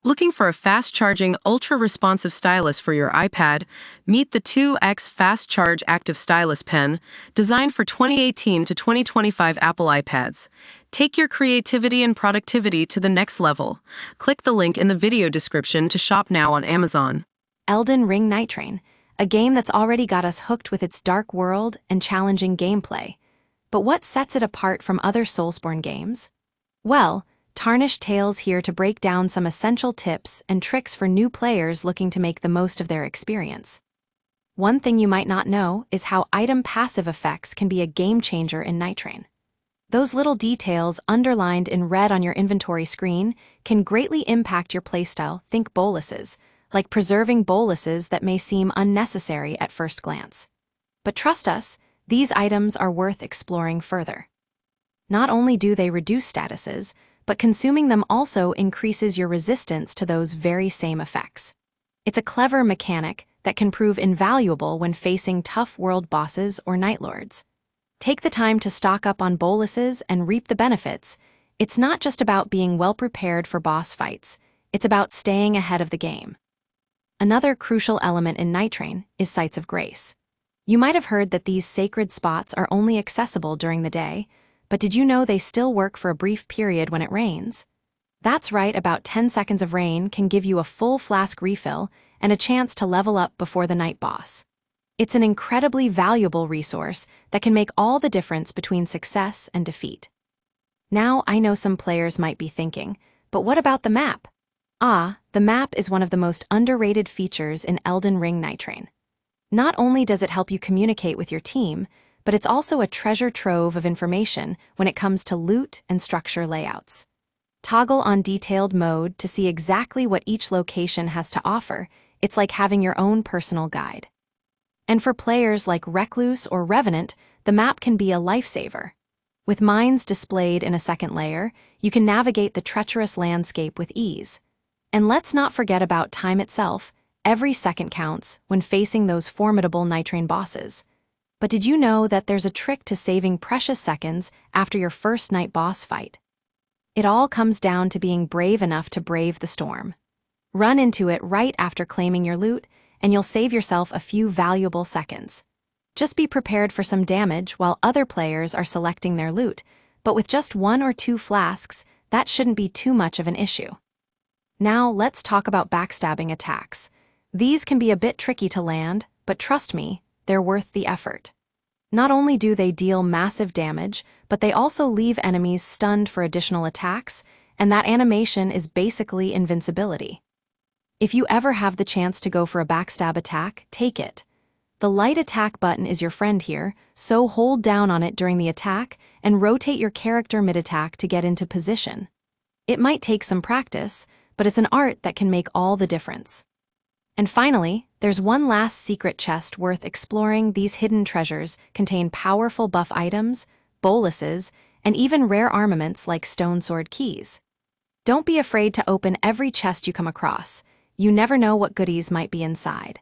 Looking for a fast-charging, ultra-responsive stylus for your iPad? Meet the 2X Fast Charge Active Stylus Pen, designed for 2018 to 2025 Apple iPads. Take your creativity and productivity to the next level. Click the link in the video description to shop now on Amazon. Elden Ring Nightreign, a game that's already got us hooked with its dark world and challenging gameplay. But what sets it apart from other Soulsborne games? Well, Tarnished Tales here to break down some essential tips and tricks for new players looking to make the most of their experience. One thing you might not know is how item passive effects can be a game changer in Nightreign. Those little details underlined in red on your inventory screen can greatly impact your playstyle. Think boluses, like preserving boluses that may seem unnecessary at first glance. But trust us, these items are worth exploring further. Not only do they reduce statuses, but consuming them also increases your resistance to those very same effects. It's a clever mechanic that can prove invaluable when facing tough world bosses or nightlords. Take the time to stock up on boluses and reap the benefits. It's not just about being well prepared for boss fights, it's about staying ahead of the game. Another crucial element in Nightreign is Sites of Grace. You might have heard that these sacred spots are only accessible during the day, but did you know they still work for a brief period when it rains? That's right, about 10 seconds of rain can give you a full flask refill and a chance to level up before the night boss. It's an incredibly valuable resource that can make all the difference between success and defeat. Now, I know some players might be thinking, but what about the map? The map is one of the most underrated features in Elden Ring Nightreign. Not only does it help you communicate with your team, but it's also a treasure trove of information when it comes to loot and structure layouts. Toggle on detailed mode to see exactly what each location has to offer. It's like having your own personal guide. And for players like Recluse or Revenant, the map can be a lifesaver. With mines displayed in a second layer, you can navigate the treacherous landscape with ease. And let's not forget about time itself. Every second counts when facing those formidable Nightreign bosses. But did you know that there's a trick to saving precious seconds after your first night boss fight? It all comes down to being brave enough to brave the storm. Run into it right after claiming your loot, and you'll save yourself a few valuable seconds. Just be prepared for some damage while other players are selecting their loot, but with just 1 or 2 flasks, that shouldn't be too much of an issue. Now let's talk about backstabbing attacks. These can be a bit tricky to land, but trust me, they're worth the effort. Not only do they deal massive damage, but they also leave enemies stunned for additional attacks, and that animation is basically invincibility. If you ever have the chance to go for a backstab attack, take it. The light attack button is your friend here, so hold down on it during the attack and rotate your character mid-attack to get into position. It might take some practice, but it's an art that can make all the difference. And finally, there's one last secret chest worth exploring. These hidden treasures contain powerful buff items, boluses, and even rare armaments like stone sword keys. Don't be afraid to open every chest you come across. You never know what goodies might be inside.